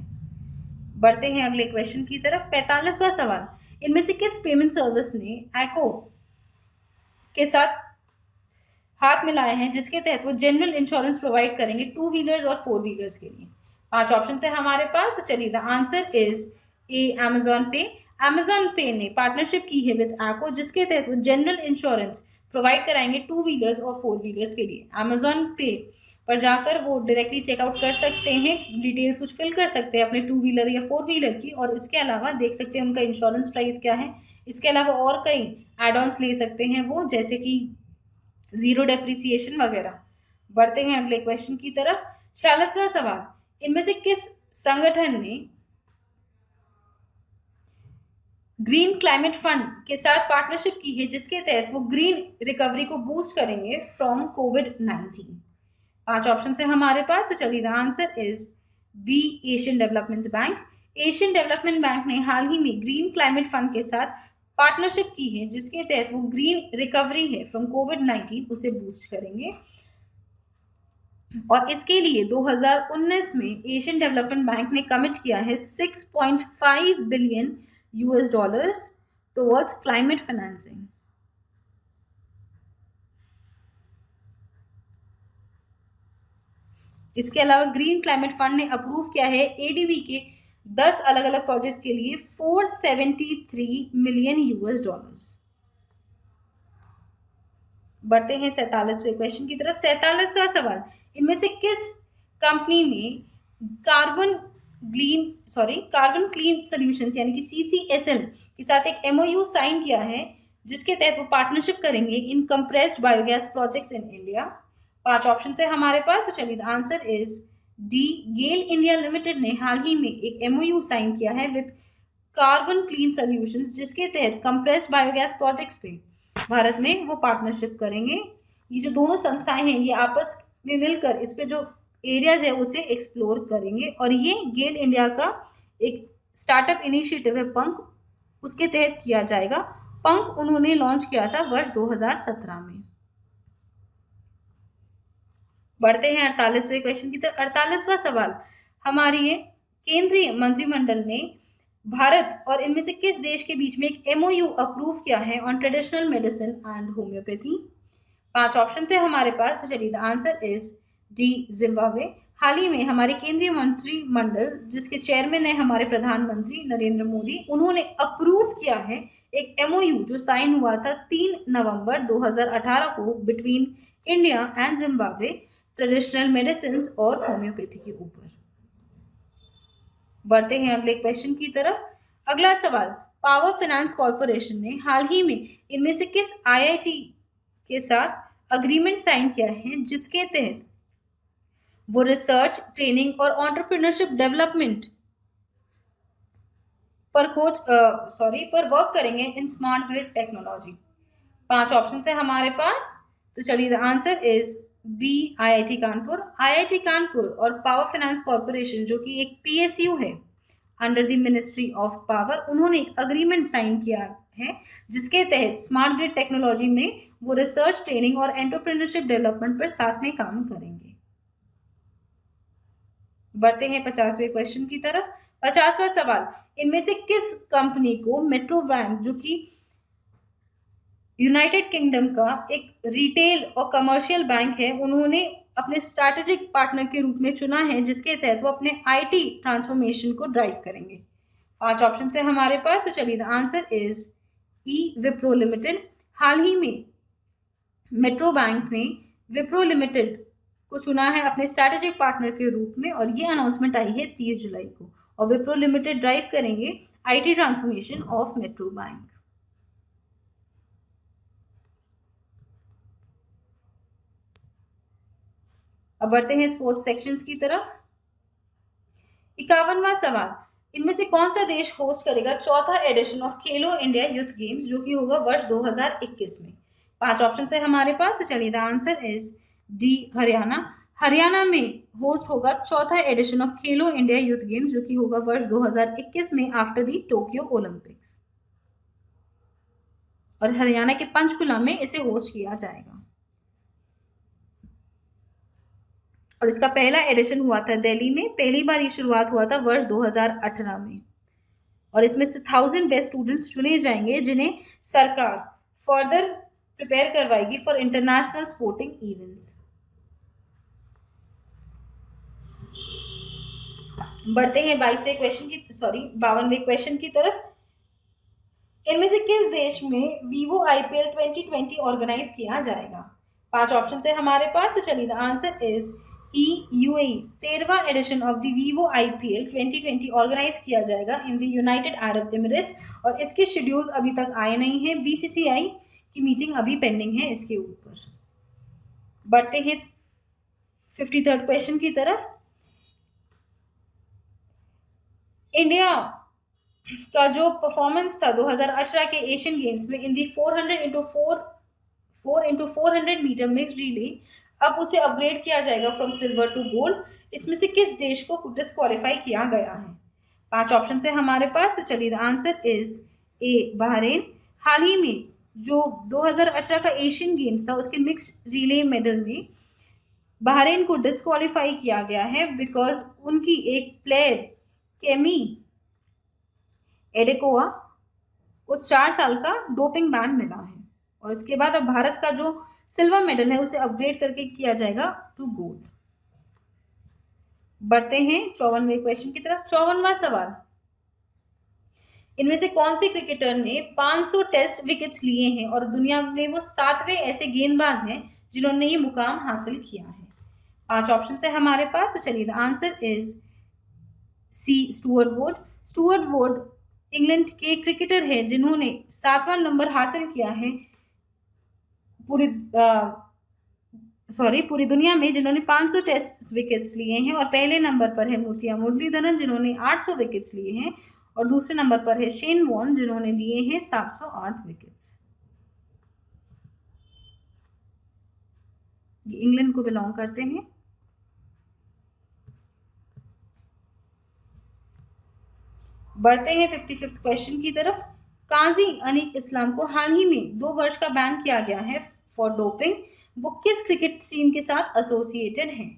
Speaker 1: बढ़ते हैं अगले क्वेश्चन की तरफ। 45वां सवाल, इनमें से किस पेमेंट सर्विस ने एको के साथ हाथ मिलाए हैं जिसके तहत वो जनरल इंश्योरेंस प्रोवाइड करेंगे 2 व्हीलर्स और 4 व्हीलर्स के लिए? 5 ऑप्शन है हमारे पास, तो चलिए the answer is A Amazon Pay. Amazon पे ने पार्टनरशिप की है विद एको जिसके तहत वो जनरल इंश्योरेंस प्रोवाइड कराएंगे 2 व्हीलर्स और 4 व्हीलर्स के लिए। अमेजॉन पे पर जाकर वो डायरेक्टली चेकआउट कर सकते हैं, डिटेल्स कुछ फिल कर सकते हैं अपने 2 व्हीलर या 4 व्हीलर की, और इसके अलावा देख सकते हैं उनका इंश्योरेंस प्राइस क्या है। इसके अलावा और कई एड ऑन्स ले सकते हैं वो, जैसे कि जीरो डेप्रिसिएशन वगैरह। बढ़ते हैं अगले क्वेश्चन की तरफ। 46वां सवाल, इनमें से किस संगठन ने ग्रीन क्लाइमेट फंड के साथ पार्टनरशिप की है जिसके तहत वो ग्रीन रिकवरी को बूस्ट करेंगे फ्रॉम कोविड-19? 5 ऑप्शन है हमारे पास, तो चलिए the answer is B Asian development bank. Asian development bank ने हाल ही में ग्रीन क्लाइमेट फंड के साथ पार्टनरशिप की है जिसके तहत वो ग्रीन रिकवरी है फ्रॉम कोविड-19 उसे बूस्ट करेंगे, और इसके लिए 2019 में एशियन डेवलपमेंट बैंक ने कमिट किया है 6.5 billion US dollars towards climate financing. इसके अलावा ग्रीन क्लाइमेट फंड ने अप्रूव किया है एडीबी के 10 अलग अलग प्रोजेक्ट्स के लिए 473 मिलियन यूएस डॉलर्स। बढ़ते हैं 47वें क्वेश्चन की तरफ। 47वां सवाल, इनमें से किस कंपनी ने कार्बन क्लीन सॉल्यूशंस यानी कि CCSL के साथ एक MOU साइन किया है जिसके तहत वो पार्टनरशिप करेंगे in compressed biogas projects in India? 5 option है हमारे पास, तो चलिए the answer is D GAIL India limited ने हाल ही में एक MOU साइन किया है विद कार्बन क्लीन सॉल्यूशंस जिसके तहत कंप्रेस्ड बायोगैस प्रोजेक्ट्स पे भारत में वो पार्टनरशिप करेंगे। ये जो दोनों संस्थाएं हैं ये आपस में मिलकर इस पे जो एरियाज है उसे एक्सप्लोर करेंगे, और ये गेल इंडिया का एक स्टार्टअप इनिशिएटिव है पंख, उसके तहत किया जाएगा। पंख उन्होंने लॉन्च किया था वर्ष 2017 में। बढ़ते हैं 48वें क्वेश्चन की तरफ। 48वां सवाल, हमारी केंद्रीय मंत्रिमंडल ने भारत और इनमें से किस देश के बीच में एक MOU अप्रूव किया है on traditional medicine and homoeopathy? 5 option है हमारे पास, तो चलिए the answer is D Zimbabwe. हाल ही में हमारे केंद्रीय मंत्रिमंडल जिसके चेयरमैन है हमारे प्रधानमंत्री नरेंद्र मोदी, उन्होंने अप्रूव किया है एक MOU जो साइन हुआ था 3 नवंबर 2018 को between India and Zimbabwe traditional medicine और होम्योपैथी के ऊपर। बढ़ते हैं अगले क्वेश्चन की तरफ। अगला सवाल, पावर फाइनेंस कॉर्पोरेशन ने हाल ही में इनमें से किस IIT के साथ अग्रीमेंट साइन किया है जिसके तहत वो रिसर्च, ट्रेनिंग और एंटरप्रेन्योरशिप डेवलपमेंट पर वर्क करेंगे in smart grid technology? 5 option है हमारे पास, तो चलिए the answer is B IIT Kanpur. IIT Kanpur और पावर फाइनेंस कॉर्पोरेशन जो कि एक PSU है under the Ministry of Power, उन्होंने एक अग्रीमेंट साइन किया है जिसके तहत स्मार्ट ग्रिड टेक्नोलॉजी में वो रिसर्च, ट्रेनिंग और एंटरप्रेन्योरशिप डेवलपमेंट पर साथ में काम करेंगे। बढ़ते हैं 50वें क्वेश्चन की तरफ। 50वां सवाल, इनमें से किस कंपनी को मेट्रो बैंक जो कि यूनाइटेड किंगडम का एक रिटेल और कमर्शियल बैंक है, उन्होंने अपने स्ट्रैटेजिक पार्टनर के रूप में चुना है जिसके तहत वो अपने IT ट्रांसफॉर्मेशन को ड्राइव करेंगे? 5 ऑप्शन है हमारे पास, तो चलिए the answer is E Wipro limited. हाल ही में मेट्रो बैंक ने विप्रो लिमिटेड को चुना है अपने स्ट्रैटेजिक पार्टनर के रूप में, और ये अनाउंसमेंट आई है 30 जुलाई को, और विप्रो लिमिटेड ड्राइव करेंगे IT transformation of metro bank. अब बढ़ते हैं स्पोर्ट्स सेक्शंस की तरफ। 51वां सवाल, इनमें से कौन सा देश होस्ट करेगा चौथा addition of Khelo India youth games जो कि होगा वर्ष 2021 में? 5 ऑप्शन है हमारे पास, तो चलिए the answer is D Haryana. Haryana में होस्ट होगा चौथा addition of Khelo India youth games जो कि होगा वर्ष 2021 में आफ्टर दी टोक्यो ओलंपिक्स, और हरियाणा के पंचकुला में इसे होस्ट किया जाएगा। और इसका पहला एडिशन हुआ था दिल्ली में, पहली बार ये शुरुआत हुआ था वर्ष 2018 में। और इसमें से 1000 बेस्ट स्टूडेंट्स चुने जाएंगे जिन्हें सरकार फर्दर प्रिपेयर करवाएगी फॉर इंटरनेशनल स्पोर्टिंग इवेंट्स। बढ़ते हैं 52वें क्वेश्चन की तरफ। इनमें से किस देश में वीवो आईपीएल 2020 ऑर्गेनाइज किया जाएगा? 5 ऑप्शन है हमारे पास, तो चलिए the answer is E UAE. 13वां edition of the Vivo IPL 2020 organise किया जाएगा in the United Arab Emirates, और इसके शेड्यूल अभी तक आए नहीं हैं। बीसीसीआई की मीटिंग अभी पेंडिंग है इसके ऊपर। बढ़ते हैं 53rd क्वेश्चन की तरफ। इंडिया का जो परफॉर्मेंस था 2018 के एशियन गेम्स में इन दी 400 मीटर मिक्स रिले, अब उसे अपग्रेड किया जाएगा फ्रॉम सिल्वर टू गोल्ड। इसमें से किस देश को डिस्क्वालीफाई किया गया है? 5 ऑप्शन है हमारे पास, तो चलिए the answer is A Bahrain. हाल ही में जो 2018 का एशियन गेम्स था उसके मिक्स रिले मेडल में बहरीन को डिस्क्वालीफाई किया गया है बिकॉज उनकी एक प्लेयर केमी एडेकोवा को 4 साल का डोपिंग बैन मिला है, और इसके बाद अब भारत का जो सिल्वर मेडल है उसे अपग्रेड करके किया जाएगा टू गोल्ड। बढ़ते हैं 54वें क्वेश्चन की तरफ। 54वां सवाल, इनमें से कौन से क्रिकेटर ने 500 टेस्ट विकेट्स लिए हैं और दुनिया में वो 7वें ऐसे गेंदबाज हैं जिन्होंने ये मुकाम हासिल किया है? 5 ऑप्शन है हमारे पास, तो चलिए the answer is C Stuart Broad. Stuart Broad England के क्रिकेटर है जिन्होंने 7वां नंबर हासिल किया है पूरी दुनिया में, जिन्होंने 500 टेस्ट विकेट्स लिए हैं। और पहले नंबर पर है मोतिया मुरलीधरन जिन्होंने 800 विकेट्स लिए हैं, और दूसरे नंबर पर है शेन वॉर्न जिन्होंने लिए हैं 708 विकेट्स। ये इंग्लैंड को बिलोंग करते हैं। बढ़ते हैं 55th क्वेश्चन की तरफ। काजी अनीक इस्लाम को हाल ही में 2 वर्ष का बैन किया गया है फॉर डोपिंग। वो किस क्रिकेट टीम के साथ एसोसिएटेड हैं?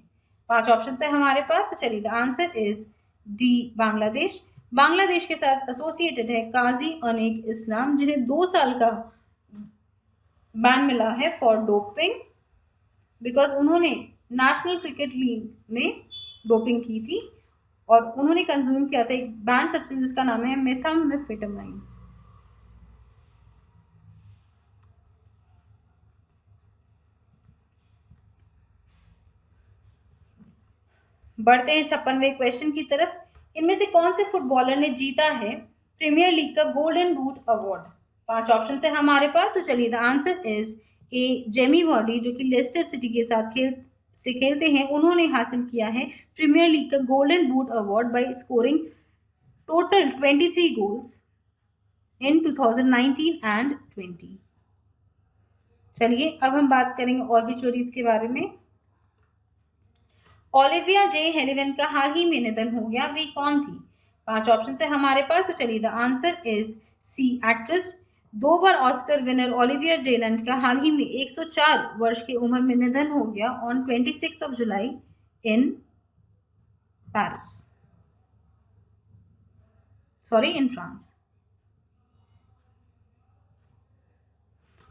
Speaker 1: 5 ऑप्शन है हमारे पास, तो चलिए the answer is D Bangladesh. Bangladesh के साथ एसोसिएटेड है काजी अनीक इस्लाम, जिन्हें 2 साल का बैन मिला है फॉर डोपिंग बिकॉज उन्होंने नेशनल क्रिकेट लीग में डोपिंग की थी और उन्होंने कंज्यूम किया था एक बैंड सब्सटेंस जिसका नाम है मेथाम्फेटामाइन। बढ़ते हैं 56वें क्वेश्चन की तरफ। इनमें से कौन से फुटबॉलर ने जीता है प्रीमियर लीग का गोल्डन बूट अवार्ड? 5 ऑप्शन है हमारे पास, तो चलिए the answer is A Jamie Vardy जो कि लेस्टर सिटी के साथ खेलते हैं। उन्होंने हासिल किया है प्रीमियर लीग का golden boot award bye scoring total 23 goals in 2019 and 20। चलिए अब हम बात करेंगे और भी चोरीज के बारे में। ओलिविया डे हेलिवन का हाल ही में निधन हो गया, वे कौन थी? 5 ऑप्शन है हमारे पास, तो चलिए the answer is C actress. 2 बार ऑस्कर विनर ओलिविया डेलैंड का हाल ही में 104 वर्ष की उम्र में निधन हो गया ऑन 26 जुलाई इन फ्रांस।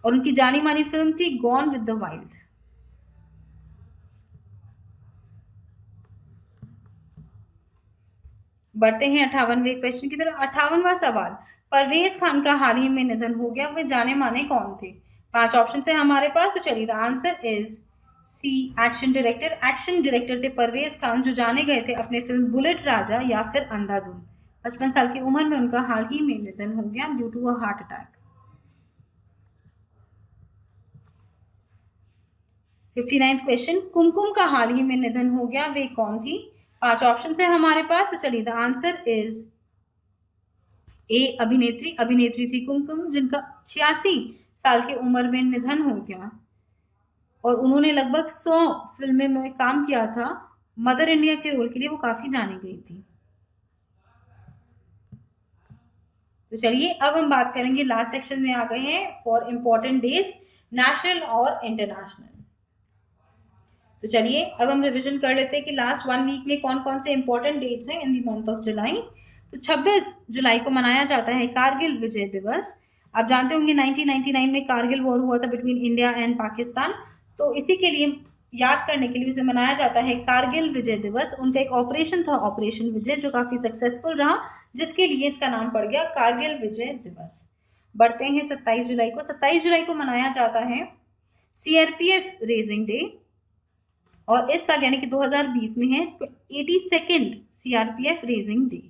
Speaker 1: और उनकी जानी मानी फिल्म थी गॉन विद द वाइल्ड। बढ़ते हैं 58वें क्वेश्चन की तरफ। 58वां सवाल, परवेज खान का हाल ही में निधन हो गया, वे जाने माने कौन थे? 5 ऑप्शन है हमारे पास, तो चलिए the answer is C action director. Action director थे परवेज खान जो जाने गए थे अपने फिल्म बुलेट राजा या फिर अंधाधुन। 55 साल की उम्र में उनका हाल ही में निधन हो गया due to a heart attack. 59th question, Kumkum का हाल ही में निधन हो गया, वे कौन थी? 5 ऑप्शन है हमारे पास, तो चलिए द आंसर इज ए अभिनेत्री थी कुमकुम जिनका 86 साल की उम्र में निधन हो गया, और उन्होंने लगभग 100 फिल्में में काम किया था। मदर इंडिया के रोल के लिए वो काफी जानी गई थी। तो चलिए अब हम बात करेंगे, लास्ट सेक्शन में आ गए हैं फॉर इम्पोर्टेंट डेज नेशनल और इंटरनेशनल। तो चलिए अब हम रिवीजन कर लेते हैं कि लास्ट 1 वीक में कौन कौन से इंपॉर्टेंट डेट्स हैं in the month of July. तो 26 जुलाई को मनाया जाता है कारगिल विजय दिवस। आप जानते होंगे 1999 में कारगिल वॉर हुआ था बिटवीन इंडिया एंड पाकिस्तान, तो इसी के लिए याद करने के लिए उसे मनाया जाता है कारगिल विजय दिवस। उनका एक ऑपरेशन था ऑपरेशन विजय, जो काफ़ी सक्सेसफुल रहा, जिसके लिए इसका नाम पड़ गया कारगिल विजय दिवस। बढ़ते हैं 27 जुलाई को। 27 जुलाई को मनाया जाता है सीआरपीएफ रेजिंग डे, और इस साल यानी कि 2020 में है 82nd सीआरपीएफ रेजिंग डे।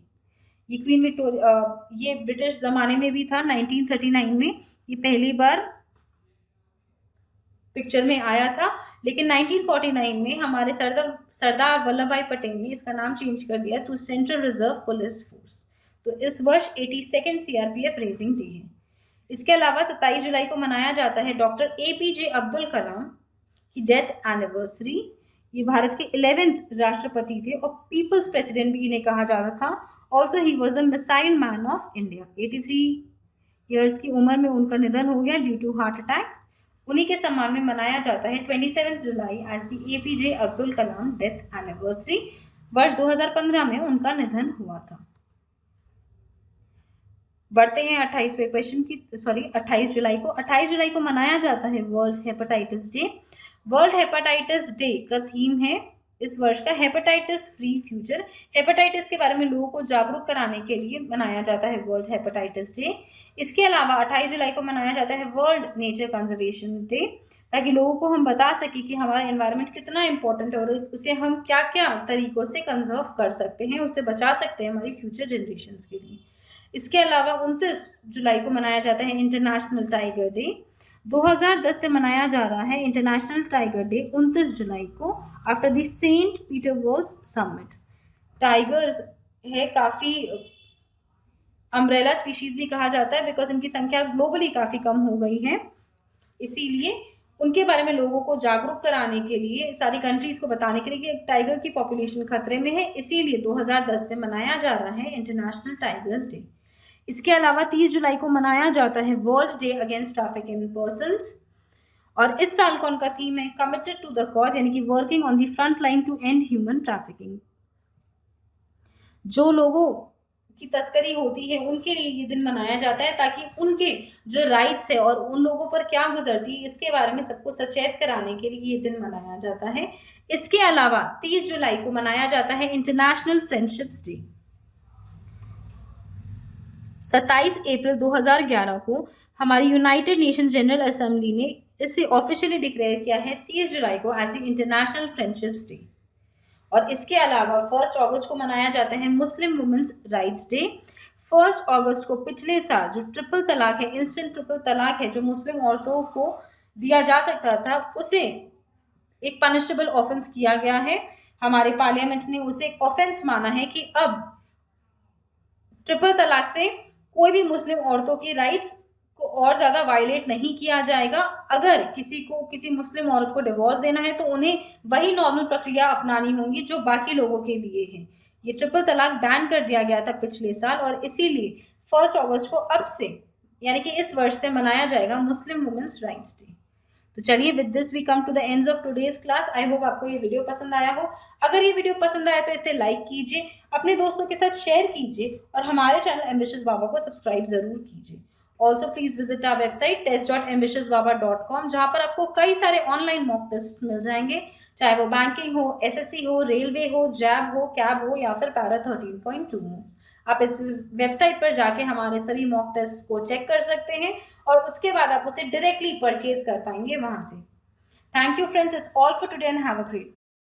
Speaker 1: ये क्वीन विक्टोरिया, ये ब्रिटिश ज़माने में भी था, 1939 में ये पहली बार पिक्चर में आया था, लेकिन 1949 में हमारे सरदार वल्लभ भाई पटेल ने इसका नाम चेंज कर दिया to Central Reserve Police Force. तो इस वर्ष 82nd सीआरपीएफ रेजिंग डे है। इसके अलावा 27 जुलाई को मनाया जाता है डॉक्टर APJ अब्दुल कलाम की डेथ एनिवर्सरी। ये भारत के 11th राष्ट्रपति थे और पीपल्स प्रेसिडेंट भी इन्हें कहा जाता था। Also he was the missile man of India. 83 years की उम्र में उनका निधन हो गया ड्यू टू हार्ट अटैक। उन्हीं के सम्मान में मनाया जाता है 27 जुलाई as the APJ Abdul Kalam death anniversary. वर्ष 2015 में उनका निधन हुआ था। बढ़ते हैं 28वें क्वेश्चन की, 28 जुलाई को। 28 जुलाई को मनाया जाता है world hepatitis day. World hepatitis day का थीम है इस वर्ष का हेपेटाइटिस फ्री फ्यूचर। हेपेटाइटिस के बारे में लोगों को जागरूक कराने के लिए मनाया जाता है वर्ल्ड हेपेटाइटिस डे। इसके अलावा 28 जुलाई को मनाया जाता है वर्ल्ड नेचर कंजर्वेशन डे, ताकि लोगों को हम बता सकें कि हमारा एनवायरनमेंट कितना इंपॉर्टेंट है और उसे हम क्या क्या तरीकों से कंजर्व कर सकते हैं, उसे बचा सकते हैं हमारी फ्यूचर जनरेशन्स के लिए। इसके अलावा 29 जुलाई को मनाया जाता है इंटरनेशनल टाइगर डे। 2010 से मनाया जा रहा है इंटरनेशनल टाइगर डे 29 जुलाई को, after the Saint Petersburg summit. Tigers है काफ़ी अम्ब्रेला स्पीशीज भी कहा जाता है, बिकॉज इनकी संख्या ग्लोबली काफ़ी कम हो गई है, इसीलिए उनके बारे में लोगों को जागरूक कराने के लिए, सारी कंट्रीज को बताने के लिए कि एक टाइगर की पॉपुलेशन खतरे में है, इसीलिए 2010 से मनाया जा रहा है इंटरनेशनल टाइगर्स डे। इसके अलावा 30 जुलाई को मनाया जाता है world day against trafficking persons, और इस साल का उनका थीम है कमिटेड टू द कॉज, यानी कि working on the front line to end human trafficking. जो लोगों की तस्करी होती है उनके लिए ये दिन मनाया जाता है, ताकि उनके जो राइट्स है और उन लोगों पर क्या गुजरती है इसके बारे में सबको सचेत कराने के लिए ये दिन मनाया जाता है। इसके अलावा 30 जुलाई को मनाया जाता है इंटरनेशनल फ्रेंडशिप्स डे। 27 अप्रैल 2011 को हमारी यूनाइटेड नेशंस जनरल असेंबली ने इसे ऑफिशियली डिक्लेयर किया है 30 जुलाई को as the International Friendships Day. और इसके अलावा 1 अगस्त को मनाया जाता है मुस्लिम वुमेन्स राइट्स डे। 1 अगस्त को पिछले साल जो ट्रिपल तलाक है, इंस्टेंट ट्रिपल तलाक है, जो मुस्लिम औरतों को दिया जा सकता था, उसे एक पनिशेबल ऑफेंस किया गया है। हमारे पार्लियामेंट ने उसे एक ऑफेंस माना है कि अब ट्रिपल तलाक से कोई भी मुस्लिम औरतों की राइट्स को और ज़्यादा वायलेट नहीं किया जाएगा। अगर किसी को किसी मुस्लिम औरत को डिवोर्स देना है तो उन्हें वही नॉर्मल प्रक्रिया अपनानी होंगी जो बाकी लोगों के लिए है। ये ट्रिपल तलाक बैन कर दिया गया था पिछले साल, और इसीलिए 1 अगस्त को अब से यानी कि इस वर्ष से मनाया जाएगा मुस्लिम वुमेन्स राइट्स डे। तो चलिए, with this we come to the end of today's class. I hope आपको ये वीडियो पसंद आया हो। अगर ये वीडियो पसंद आया तो इसे लाइक कीजिए, अपने दोस्तों के साथ शेयर कीजिए, और हमारे चैनल एम्बिशियस बाबा को सब्सक्राइब जरूर कीजिए। Also please visit our website test.ambitiousbaba.com, जहाँ पर आपको कई सारे ऑनलाइन मॉक टेस्ट मिल जाएंगे, चाहे वो बैंकिंग हो, SSC हो, रेलवे हो, जैब हो, कैब हो, या फिर पैरा 13.2 हो। आप इस वेबसाइट पर जाके हमारे सभी मॉक टेस्ट को चेक कर सकते हैं, और उसके बाद आप उसे डायरेक्टली परचेज कर पाएंगे वहां से। Thank you friends, it's all for today and have a great